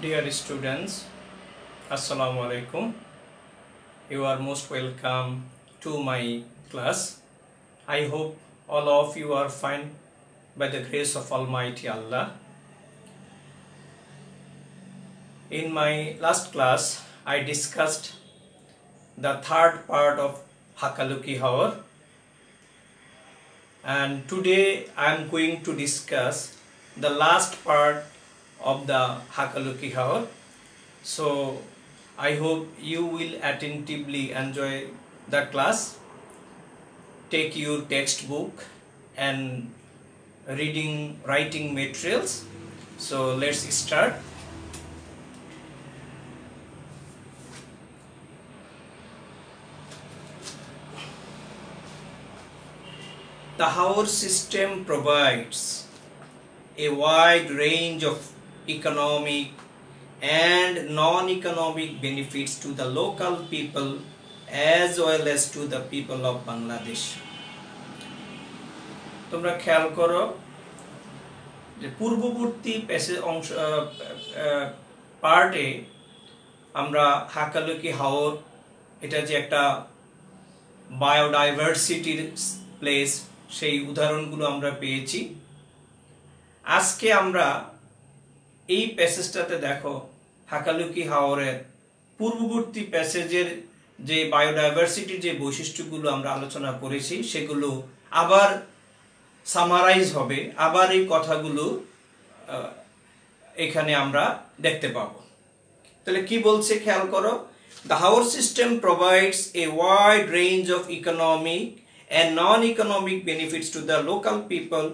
Dear students, Assalamu alaikum. You are most welcome to my class. I hope all of you are fine by the grace of Almighty Allah. In my last class, I discussed the third part of Hakaluki Haor, and today I am going to discuss the last part of the Hakaluki Haor. So I hope you will attentively enjoy the class. Take your textbook and writing materials. So let's start. The Haor system provides a wide range of economic and non-economic benefits to the local people as well as to the people of Bangladesh. তোমরা খেয়াল করো যে পূর্ববর্তী পার্টে আমরা হাকালুকি হাওর এটা যে একটা বায়োডাইভার্সিটির প্লেস সেই উদাহরণগুলো আমরা পেয়েছি। আজকে আমরা এই প্যাসেজটাতে দেখো হাকালুকি হাওরের পূর্ববর্তী প্যাসেজের যে বায়োডাইভার্সিটির যে বৈশিষ্ট্যগুলো আমরা আলোচনা করেছি সেগুলো আবার সামারাইজ হবে, আবার এই কথাগুলো এখানে আমরা দেখতে পাবো। তাহলে কি বলছে খেয়াল করো, The Haor system provides a wide range of economic and non-economic benefits to the local people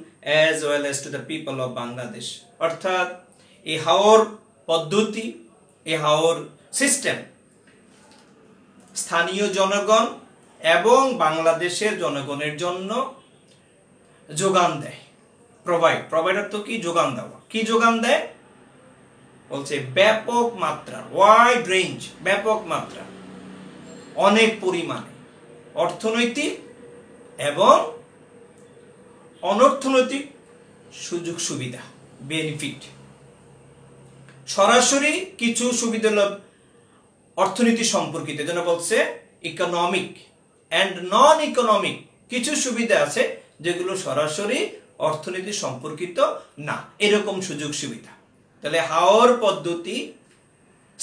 as well as to the people of Bangladesh. অর্থাৎ এই হাওর পদ্ধতি, এই হাওর সিস্টেম স্থানীয় জনগণ এবং বাংলাদেশের জনগণের জন্য যোগান দেয়। প্রোভাইড অর্থ কি? যোগান দেওয়া। কি যোগান দেয়? বলছে ব্যাপক মাত্রা, ওয়াইড রেঞ্জ, ব্যাপক মাত্রা, অনেক পরিমাণে অর্থনৈতিক এবং অনর্থনৈতিক সুযোগ সুবিধা, বেনিফিট। সরাসরি কিছু সুবিধা অর্থনীতি সম্পর্কিত, যেন বলছে ইকোনমিক এন্ড নন ইকোনমিক, কিছু সুবিধা আছে যেগুলো সরাসরি অর্থনীতি সম্পর্কিত না, এরকম সুযোগ সুবিধা। তাহলে হাওর পদ্ধতি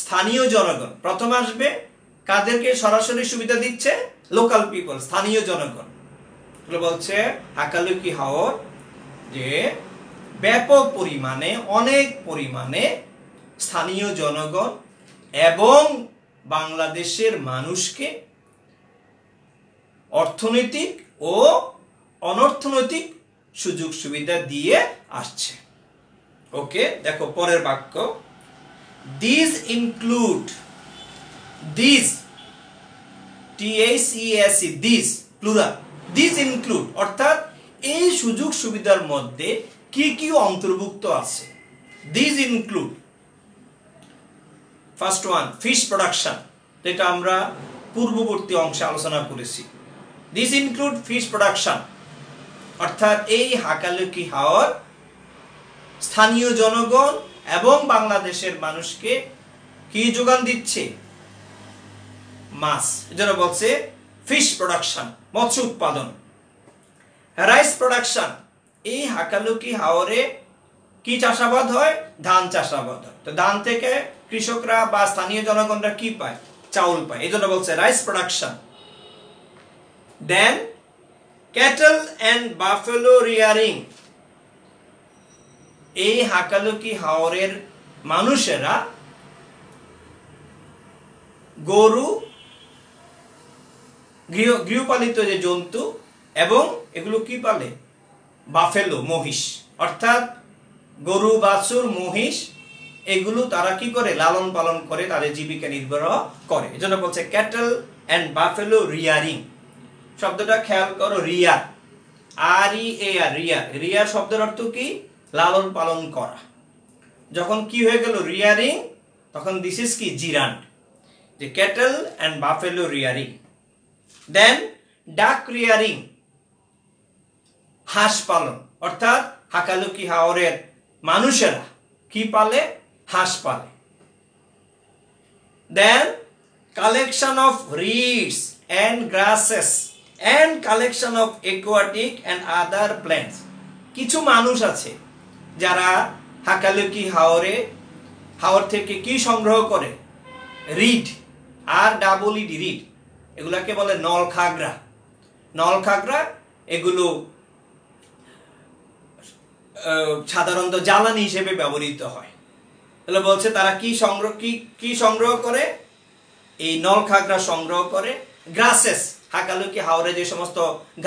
স্থানীয় জনগণ প্রথম আসবে, কাদেরকে সরাসরি সুবিধা দিচ্ছে? লোকাল পিপল, স্থানীয় জনগণ। বলছে হাকালুকি হাওর যে ব্যাপক পরিমাণে, অনেক পরিমাণে স্থানীয় জনগণ এবং বাংলাদেশের মানুষকে অর্থনৈতিক ও অনর্থনৈতিক সুযোগ সুবিধা দিয়ে আসছে। ওকে, দেখো পরের বাক্য, These include, these, THESE, these plural, these include অর্থাৎ এই সুযোগ সুবিধার মধ্যে কি কি অন্তর্ভুক্ত আছে? These include, first one, fish production, যেটা আমরা পূর্ববর্তী অংশে আলোচনা করেছি। These include fish production, অর্থাৎ এই হাকালুকি হাওর স্থানীয় জনগণ এবং বাংলাদেশের মানুষকে কি যোগান দিচ্ছে? মাছ। এজন্য বলছে ফিশ প্রোডাকশন, মৎস্য উৎপাদন। রাইস প্রোডাকশন, এই হাকালুকি হাওরে কি চাষাবাদ হয়? ধান চাষাবাদ হয়। তো ধান থেকে কৃষকরা বা স্থানীয় জনগণরা কি পায়? চাউল পায়। এজন্য বলছে rice production. Then cattle and buffalo rearing, এই হাকালুকি হাওরের মানুষেরা গরু, গৃহপালিত যে জন্তু, এবং এগুলো কি পালে? বাফেলো, মহিষ। অর্থাৎ গরু, বাছুর, মহিষ, এগুলো তারা কি করে? লালন পালন করে, তাদের জীবিকা নির্বাহ করে। এজন্য বলছে ক্যাটল এন্ড বাফেলো রিয়ারিং। শব্দটা খেয়াল করো, রিয়ার, REAR, রিয়ার। রিয়ার শব্দের অর্থ কি? লালন পালন করা। যখন কি হয়ে গেল? রিয়ারিং, তখন দিস ইজ কি? জিরান্ড, যে ক্যাটল এন্ড বাফেলো রিয়ারিং। দেন ডাক রিয়ারিং, হাঁস পালন। অর্থাৎ হাকালুকি হাওরের মানুষেরা কি পালে? হাঁস পালে। Then collection of reeds and grasses and collection of aquatic and other plants. কিছু মানুষ আছে যারা হাকালুকি হাওর থেকে কি সংগ্রহ করে? রিড, আর ডাবল ইডি, রিড। এগুলাকে বলে নলখাগড়া। এগুলো সাধারণত জ্বালানি হিসেবে ব্যবহৃত হয়। তাহলে বলছে তারা কি সংগ্রহ করে? এই নলখাগড়া সংগ্রহ করে। গ্রাসেস, হাকালুকি হাওরে যে সমস্ত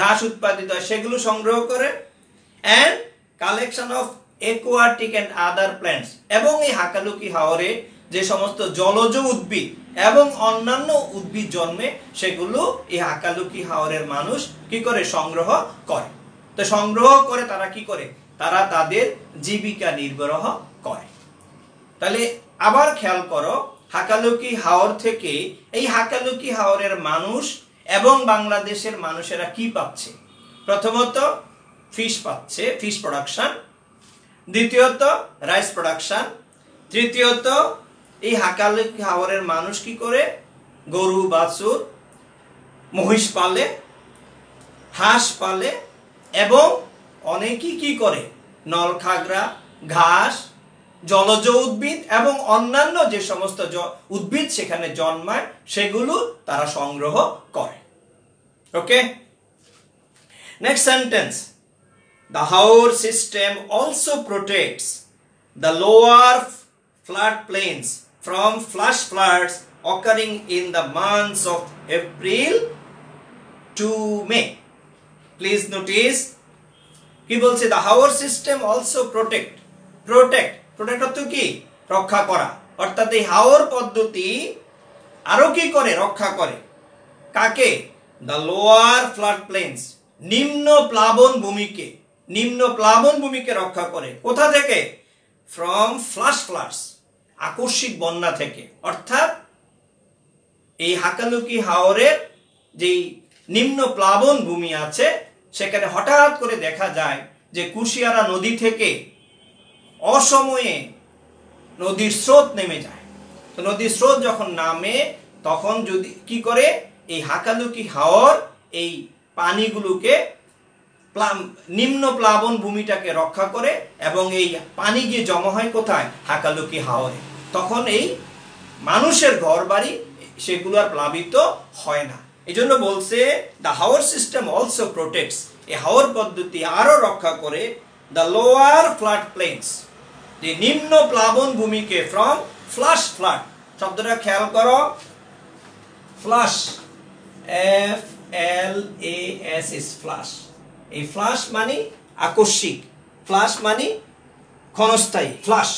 ঘাস উৎপাদিত হয় সেগুলো সংগ্রহ করে। And collection of aquatic and other plants, এবং এই হাকালুকি হাওরে যে সমস্ত জলজ উদ্ভিদ এবং অন্যান্য উদ্ভিদ জন্মে সেগুলো এই হাকালুকি হাওরের মানুষ কি করে? সংগ্রহ করে। তো সংগ্রহ করে তারা কি করে? তারা তাদের জীবিকা নির্বাহ করে। তাহলে আবার খেয়াল করো, হাকালুকি হাওর থেকে এই হাকালুকি হাওরের মানুষ এবং বাংলাদেশের মানুষেরা কি পাচ্ছে? প্রথমত ফিশ পাচ্ছে, ফিশ প্রোডাকশন। দ্বিতীয়ত রাইস প্রোডাকশন। তৃতীয়ত এই হাকালুকি হাওরের মানুষ কি করে? গরু, বাছুর, মহিষ পালে, হাঁস পালে, এবং অনেকেই কি করে? নলখাগড়া, ঘাস, জলজ উদ্ভিদ এবং অন্যান্য যে সমস্ত উদ্ভিদ সেখানে জন্মায় সেগুলো তারা সংগ্রহ করে। Okay, next sentence. The Haor system also protects the lower floodplains from flash floods occurring in the months of April to May. Please notice, কি বলছে? The Haor system also protect অর্থ কি? রক্ষা করা। অর্থাৎ এই হাওর পদ্ধতি আরো কি করে? রক্ষা করে। কাকে? The lower floodplains, নিম্ন প্লাবন ভূমিকে রক্ষা করে। কোথা থেকে? ফ্রম ফ্লাশ ফ্লাডস, আকস্মিক বন্যা থেকে। অর্থাৎ এই হাকালুকি হাওরের যেই নিম্ন প্লাবন ভূমি আছে সেখানে হঠাৎ করে দেখা যায় যে কুশিয়ারা নদী থেকে অসময়ে নদীর স্রোত নেমে যায়। তো নদীর স্রোত যখন নামে তখন যদি কি করে? এই হাকালুকি হাওর এই পানিগুলোকে নিম্ন প্লাবন ভূমিটাকে রক্ষা করে, এবং এই পানি গিয়ে জমা হয় কোথায়? হাকালুকি হাওরে। তখন এই মানুষের ঘর বাড়ি সেগুলো আর প্লাবিত হয় না। এই জন্য বলছে the Haor system also protects, এই হাওর পদ্ধতি আরো রক্ষা করে দ্য লোয়ার ফ্লাড প্লেন্স, যে নিম্ন প্লাবন ভূমিকে, ফ্রম ফ্লাশ ফ্লাড। শব্দটা খেয়াল করো, ফ্লাশ, FLAS ইজ ফ্লাশ। এই ফ্লাশ মানে আকস্মিক, ফ্লাশ মানে ক্ষণস্থায়ী, ফ্লাশ।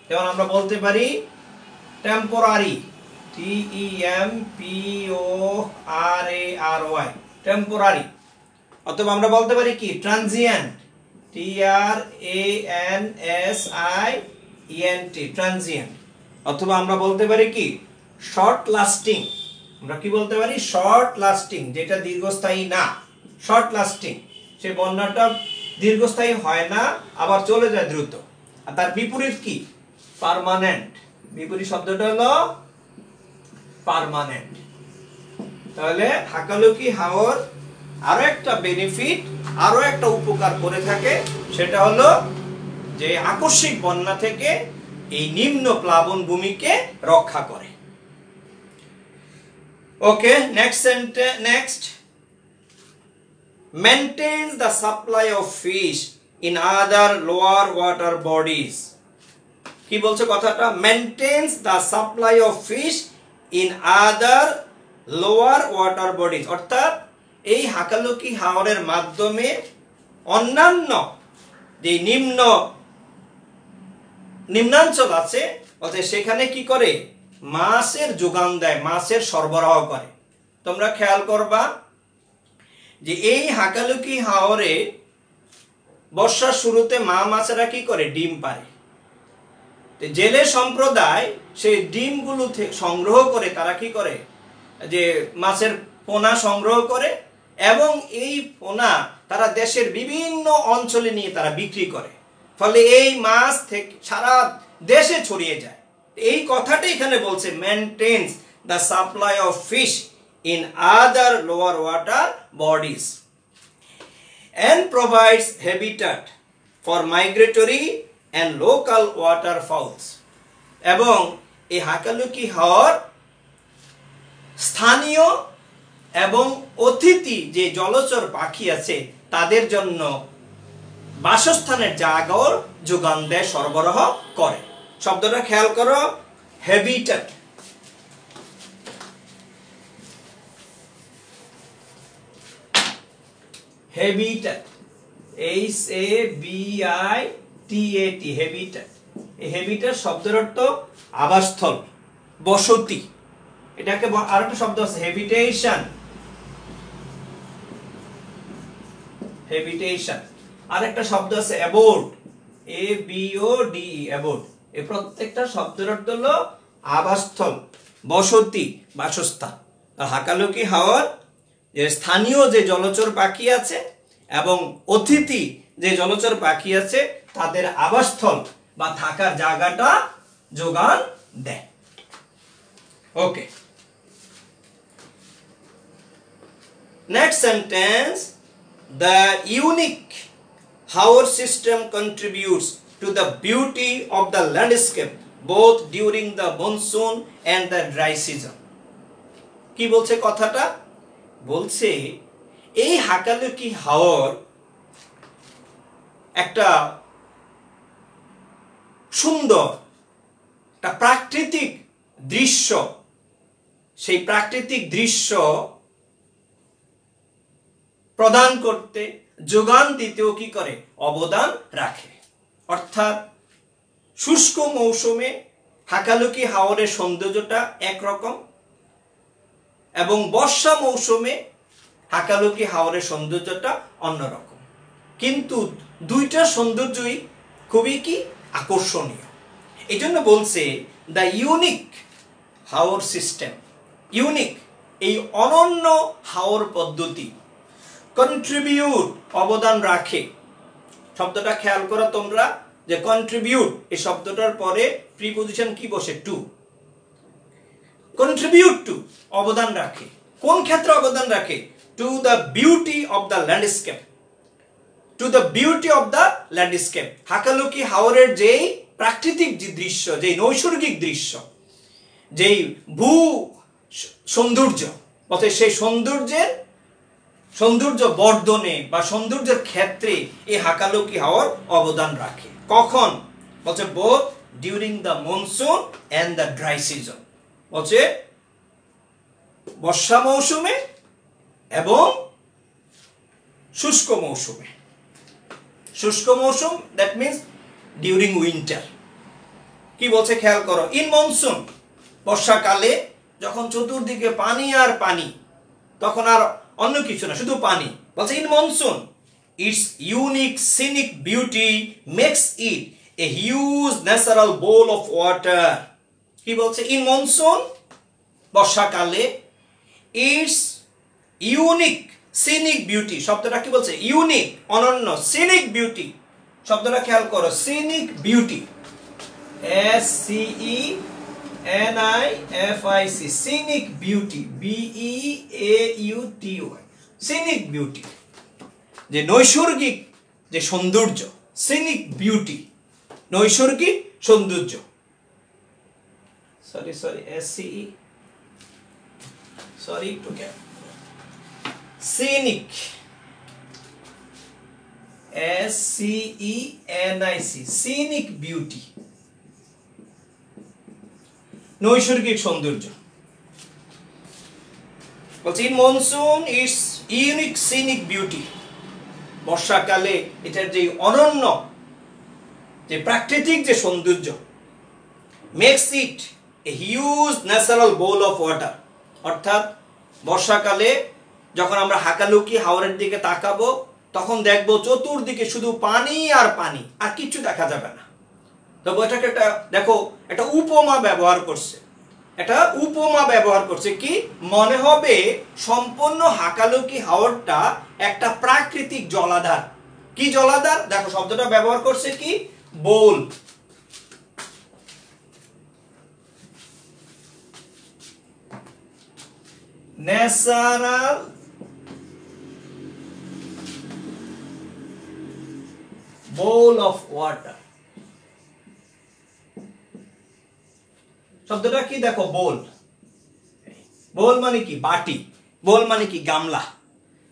যেমন আমরা বলতে পারি টেম্পোরারি, TEMPORARY, টেম্পোরারি। অথবা আমরা বলতে পারি কি? Transient, TRANSIENT, transient. অথবা আমরা বলতে পারি কি? Short lasting. আমরা কি বলতে পারি? শর্ট লাস্টিং, যেটা দীর্ঘস্থায়ী না। শর্ট লাস্টিং, সে বন্যাটা দীর্ঘস্থায়ী হয় না, আবার চলে যায় দ্রুত। আর তার বিপরীত কি? পার্মানেন্ট। বিপরীত শব্দটা হলো পার্মানেন্ট। তাহলে হাকালুকি হাওর আরো একটা বেনিফিট, আরো একটা উপকার করে থাকে, সেটা হলো যে আকস্মিক বন্যা থেকে এই নিম্ন প্লাবন ভূমিকে রক্ষা করে। Okay, next maintains the supply of fish in other lower water bodies. কি বলছে কথাটা? maintains the supply of fish in other lower water bodies, অর্থাৎ এই হাকালুকি হাওরের মাধ্যমে অন্যান্য যে নিম্নাঞ্চল আছে অর্থাৎ সেখানে কি করে? মাছের যোগান দেয়, মাছের সরবরাহ করে। তোমরা খেয়াল করবা যে এই হাকালুকি হাওরে বর্ষার শুরুতে মাছেরা কি করে? ডিম পারে। জেলে সম্প্রদায় সেই ডিমগুলো সংগ্রহ করে তারা কি করে? যে মাছের পোনা সংগ্রহ করে, এবং এই পোনা তারা দেশের বিভিন্ন অঞ্চলে নিয়ে তারা বিক্রি করে। ফলে এই মাছ থেকে সারা দেশে ছড়িয়ে যায়। এই কথাটা এখানে বলছে মেইনটেইনস the supply of fish in other lower water bodies and provides habitat for migratory and local waterfowls. এবং এই হাকালুকি হাওর স্থানীয় এবং অতিথি যে জলচর পাখি আছে তাদের জন্য বাসস্থানের জায়গার যোগান দেয়, সরবরাহ করে। শব্দটা খেয়াল করো, হ্যাবিটেট। Habitat, HABITAT, habitat. এই হ্যাবিটেট শব্দের অর্থ আবাসস্থল, বসতি। এটাকে আরেকটা শব্দ আছে হ্যাবিটেশন, হ্যাবিটেশন। আরেকটা শব্দ আছে অ্যাবোর্ড, ABODE, অ্যাবোর্ড। এই প্রত্যেকটা শব্দের অর্থ হলো আবাসস্থল, বসতি, বাসস্থান। হাকালুকি হাওর যে স্থানীয় যে জলচর পাখি আছে এবং অতিথি যে জলচর পাখি আছে তাদের আবাসস্থল বা থাকার জায়গাটা যোগান দেয়। ওকে, next sentence, the unique haor system contributes to the beauty of the landscape both during the monsoon and the dry season. কি বলছে কথাটা? বলছে এই হাকালুকি হাওর একটা সুন্দর একটা প্রাকৃতিক দৃশ্য, সেই প্রাকৃতিক দৃশ্য প্রদান করতে, যোগান দিতেও কি করে? অবদান রাখে। অর্থাৎ শুষ্ক মৌসুমে হাকালুকি হাওরের সৌন্দর্যটা একরকম এবং বর্ষা মৌসুমে হাকালুকি হাওরের সৌন্দর্যটা অন্যরকম, কিন্তু দুইটা সৌন্দর্যই খুবই কি আকর্ষণীয়। এই জন্য বলছে the unique Haor system, unique এই অনন্য হাওর পদ্ধতি, কন্ট্রিবিউট অবদান রাখে। শব্দটা খেয়াল করো তোমরা যে কন্ট্রিবিউট এই শব্দটার পরে প্রিপজিশন কি বসে? টু। কন্ট্রিবিউট টু অবদান রাখে, কোন ক্ষেত্রে অবদান রাখে? To the beauty of the landscape, to the beauty of the landscape. Hakaluki হাওরের যেই প্রাকৃতিক যে দৃশ্য, যেই নৈসর্গিক দৃশ্য, যেই ভূ সৌন্দর্য, অর্থাৎ সেই সৌন্দর্য বর্ধনে বা সৌন্দর্যের ক্ষেত্রে এই হাকালুকি হাওর অবদান রাখে। কখন? বলছে both during the monsoon and the dry season, বলছে বর্ষা মৌসুমে এবং শুষ্ক মৌসুমে। শুষ্ক মৌসুম দ্যাট মিন্স ডিউরিং উইন্টার। কি বলছে খেয়াল করো, ইন মনসুন বর্ষাকালে যখন চতুর্দিকে পানি আর পানি, তখন আর অন্য কিছু না, শুধু পানি। বলছে in monsoon it's unique scenic beauty makes it a huge natural bowl of water. কি বলছে? ইন মনসুন বর্ষাকালে ইটস ইউনিক সিনিক বিউটি, শব্দটা কি বলছে? ইউনিক অনন্য, সিনিক বিউটি শব্দটা খেয়াল করো, scenic beauty, SCENIFIC, scenic beauty, BEAUTY, scenic beauty যে নৈসর্গিক যে সৌন্দর্য, সিনিক বিউটি নৈসর্গিক সৌন্দর্য। সরি SCE, সরি একটু cap, scenic, SCENIC, scenic beauty নৈসর্গিক সৌন্দর্য। বলছে in monsoon it's unique scenic beauty, বর্ষাকালে এটার যে অনন্য যে প্রাকৃতিক যে সৌন্দর্য, makes it a huge natural bowl of water. অর্থাৎ বর্ষাকালে যখন আমরা হাকালুকি হাওরের দিকে তাকাবো তখন দেখবো চতুর্দিকে শুধু পানি আর পানি, আর কিছু দেখা যাবে না। তবে এটাকে একটা দেখো, একটা উপমা ব্যবহার করছে, এটা উপমা ব্যবহার করছে। কি মনে হবে? সম্পূর্ণ হাকালুকি হাওরটা একটা প্রাকৃতিক জলাধার। কি জলাধার? দেখো শব্দটা ব্যবহার করছে কি? Bowl. Natural bowl of water। শব্দটা কি দেখো, বোল। বোল মানে কি? বাটি। বোল মানে কি? গামলা।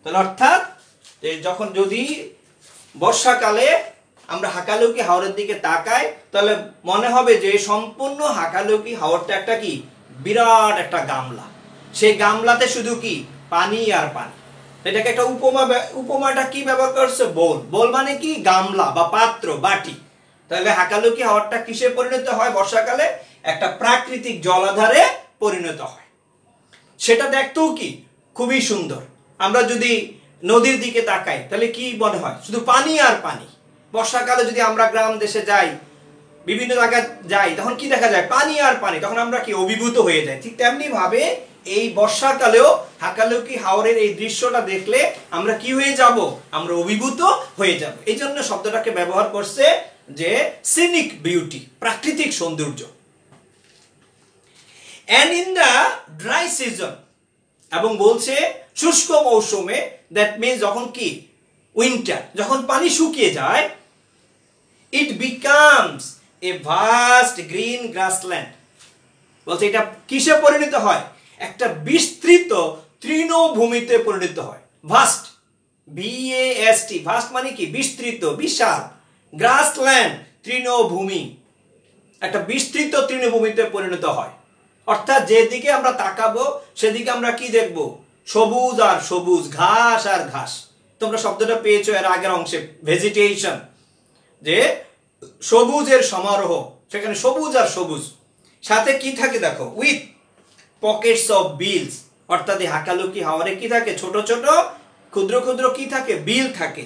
তাহলে অর্থাৎ যখন যদি বর্ষাকালে আমরা হাকালুকি হাওরের দিকে তাকাই, তাহলে মনে হবে যে সম্পূর্ণ হাকালুকি হাওরটা একটা কি বিরাট একটা গামলা। সেই গামলাতে শুধু কি পানি আর পানি। এটাকে একটা উপমাটা কি ব্যবহার করছে? বোল। বোল মানে কি? গামলা বা পাত্র, বাটি। তাহলে হাকালুকি হাওরটা কিসে পরিণত হয় বর্ষাকালে? একটা প্রাকৃতিক জলাধারে পরিণত হয়। সেটা দেখতেও কি খুবই সুন্দর। আমরা যদি নদীর দিকে তাকাই তাহলে কি মনে হয়? শুধু পানি আর পানি। বর্ষাকালে যদি আমরা গ্রাম দেশে যাই, বিভিন্ন জায়গায় যাই, তখন কি দেখা যায়? পানি আর পানি। তখন আমরা কি অভিভূত হয়ে যাই। ঠিক তেমনি ভাবে এই বর্ষাকালেও হাকালুকি হাওরের এই দৃশ্যটা দেখলে আমরা কি হয়ে যাব? আমরা অভিভূত হয়ে যাব। এই জন্য শব্দটাকে ব্যবহার করছে যে সিনিক বিউটি, প্রাকৃতিক সৌন্দর্য। And in the dry season, এবং বলছে শুষ্ক মৌসুমে, দ্যাট মিন্স যখন কি উইন্টার, যখন পানি শুকিয়ে যায়, it becomes a vast green grassland। বলছে এটা কিসে পরিণত হয়? একটা বিস্তৃত তৃণভূমিতে পরিণত হয়। ভাস্ট, VAST, ভাস্ট মানে কি? বিস্তৃত, বিশাল। গ্রাসল্যান্ড, তৃণভূমি, একটা বিস্তৃত তৃণভূমিতে পরিণত হয়। অর্থাৎ যেদিকে আমরা তাকাবো সেদিকে আমরা কি দেখব? সবুজ আর সবুজ, ঘাস আর ঘাস। তোমরা শব্দটা পেয়েছো এর আগের অংশে, ভেজিটেশন, যে সবুজের সমারোহ। সেখানে সবুজ আর সবুজ, সাথে কি থাকে দেখো? উইথ পকেটস অফ বিলস। অর্থাৎ এই হাকালুকি হাওরে কি থাকে? ছোট ছোট ক্ষুদ্র ক্ষুদ্র কি থাকে? বিল থাকে।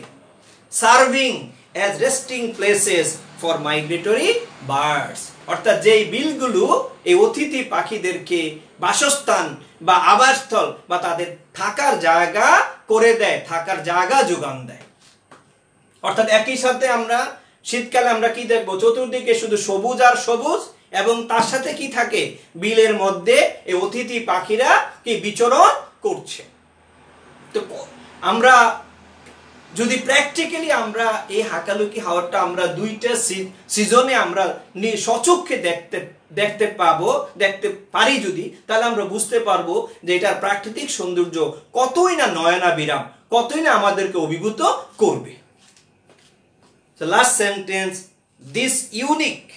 Serving as resting places for migratory birds. অর্থাৎ যেই বিলগুলো এই অতিথি পাখিদেরকে বাসস্থান বা আবাসস্থল বা তাদের থাকার জায়গা করে দেয়, থাকার জায়গা যোগান দেয়। অর্থাৎ একই সাথে আমরা শীতকালে আমরা কি দেখবো? চতুর্দিকে শুধু সবুজ আর সবুজ, এবং তার সাথে কি থাকে? বিলের মধ্যে এই অতিথি পাখিরা কি বিচরণ করছে। তো আমরা যদি প্র্যাকটিক্যালি আমরা এই হাকালুকি হাওরটা আমরা দুইটা সিজনে আমরা সচক্ষে দেখতে পারি যদি, তাহলে আমরা বুঝতে পারবো যে এটার প্রাকৃতিক সৌন্দর্য কতই না নয়নাভিরাম, কতই না আমাদেরকে অভিভূত করবে। So last sentence, this unique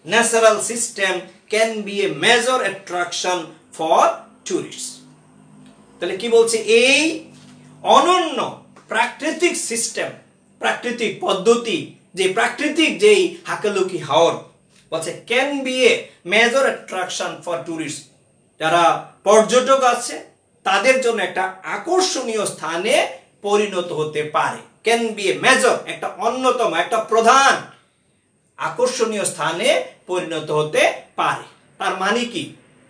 natural system can be a major attraction for tourists। তাহলে কি বলছে? এই অনন্য প্রাকৃতিক সিস্টেম, প্রাকৃতিক পদ্ধতি, যে প্রাকৃতিক যেই হাকালুকি হাওর, বলছে can B a major attraction for tourist. যারা পর্যটক আছে তাদের জন্য একটা আকর্ষণীয় স্থানে পরিণত হতে পারে। ক্যান বি এ মেজর, একটা অন্যতম, একটা প্রধান আকর্ষণীয় স্থানে পরিণত হতে পারে। তার মানে কি?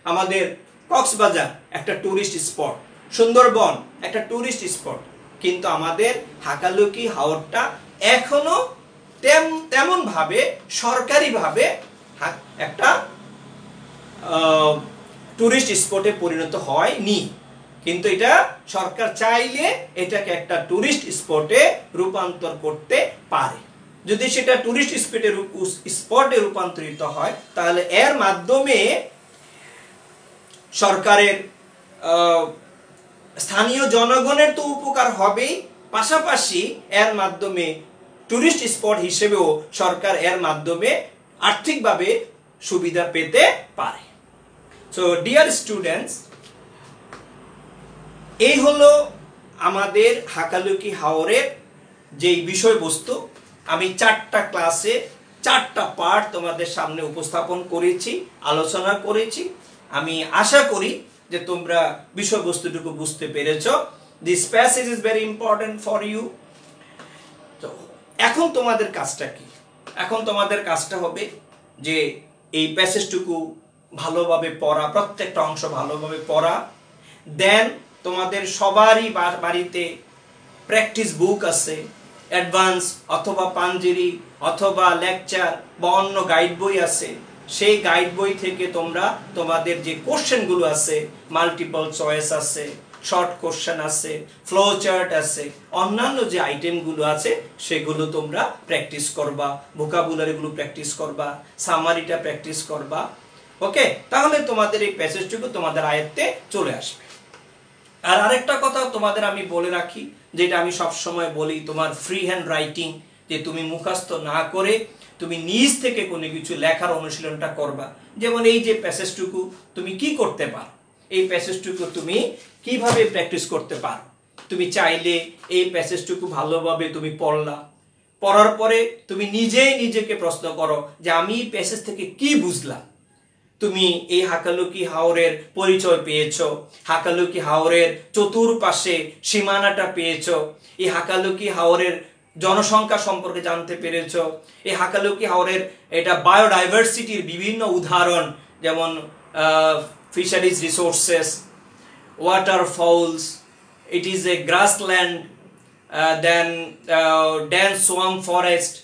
আমাদের কক্সবাজার একটা টুরিস্ট স্পট, সুন্দরবন একটা টুরিস্ট স্পট, কিন্তু আমাদের হাকালুকি হাওরটা এখনো তেমন ভাবে সরকারি ভাবে একটা টুরিস্ট স্পটে পরিণত হয়নি। কিন্তু এটা সরকার চাইলে এটাকে একটা টুরিস্ট স্পটে রূপান্তর করতে পারে। যদি সেটা টুরিস্ট স্পটে রূপান্তরিত হয়, তাহলে এর মাধ্যমে সরকারের স্থানীয় জনগণের তো উপকার হবেই, পাশাপাশি এর মাধ্যমে টুরিস্ট স্পট হিসেবেও সরকার এর মাধ্যমে আর্থিকভাবে সুবিধা পেতে পারে। সো ডিয়ার স্টুডেন্টস, এই হলো আমাদের হাকালুকি হাওরের যেই বিষয়বস্তু। আমি 4টা ক্লাসে 4টা পার্ট তোমাদের সামনে উপস্থাপন করেছি, আলোচনা করেছি। আমি আশা করি যে তোমরা বিষয়বস্তুটুকু বুঝতে পেরেছো। This passage is very important for you. তো এখন তোমাদের কাজটা কি? এখন তোমাদের কাজটা হবে যে এই প্যাসেজটুকু ভালোভাবে পড়া, প্রত্যেকটা অংশ ভালোভাবে পড়া। দেন তোমাদের সবারই বাড়িতে প্র্যাকটিস বুক আছে, অ্যাডভান্স অথবা পাঞ্জেরি অথবা লেকচার বা অন্য গাইড বই আছে। সেই গাইড বই থেকে তোমরা তোমাদের যে কোশ্চেনগুলো আছে, মাল্টিপল চয়েস আছে, শর্ট কোশ্চেন আছে, ফ্লো চার্ট আছে, অন্যান্য যে আইটেমগুলো আছে সেগুলো তোমরা প্র্যাকটিস করবা, ভোকাবুলারিগুলো প্র্যাকটিস করবা, সামারিটা প্র্যাকটিস করবা। ওকে, তাহলে তোমাদের এই প্যাসেজটুকু তোমাদের আয়ত্তে চলে আসবে। আর আরেকটা কথা তোমাদের আমি বলে রাখি, যেটা আমি সব সময় বলি, তোমার ফ্রি হ্যান্ড রাইটিং, যে তুমি মুখস্থ না করে তুমি নিজ থেকে কোনো কিছু লেখার অনুশীলনটা করবা। যেমন এই যে প্যাসেজটুকু তুমি কি করতে পারো, এই প্যাসেজটুকু তুমি কিভাবে প্র্যাকটিস করতে পারো। তুমি চাইলে এই প্যাসেজটুকু ভালোভাবে তুমি পড়লা, পড়ার পরে তুমি নিজেই নিজেকে প্রশ্ন করো যে আমি এই প্যাসেজ থেকে কি বুঝলাম। তুমি এই হাকালুকি হাওরের পরিচয় পেয়েছো, হাকালুকি হাওরের চতুর্পাশে সীমানাটা পেয়েছো, এই হাকালুকি হাওরের জনসংখ্যা সম্পর্কে জানতে পেরেছো, এই হাকালুকি হাওরের এটা বায়োডাইভার্সিটির বিভিন্ন উদাহরণ, যেমন fisheries resources, waterfalls, it is a grassland, then dense swamp forest,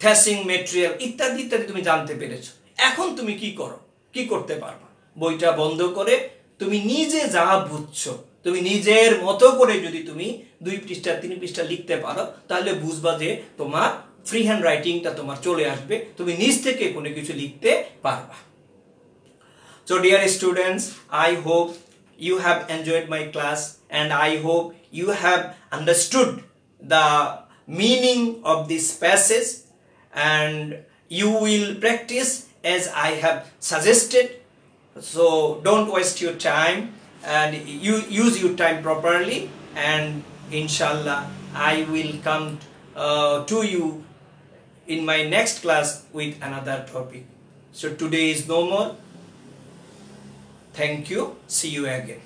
thatching material ইত্যাদি ইত্যাদি তুমি জানতে পেরেছো। এখন তুমি কি করো, কি করতে পারবা? বইটা বন্ধ করে তুমি নিজে যা বুঝছো তুমি নিজের মতো করে যদি তুমি 2 পৃষ্ঠা 3 পৃষ্ঠা লিখতে পারো, তাহলে বুঝবা যে তোমার ফ্রি হ্যান্ড রাইটিংটা তোমার চলে আসবে, তুমি নিজ থেকে কোনো কিছু লিখতে পারবা। So dear students, I hope you have enjoyed my class and I hope you have understood the meaning of this passage and you will practice as I have suggested. So don't waste your time and you use your time properly, and inshallah I will come to you in my next class with another topic. So today is no more. Thank you. See you again.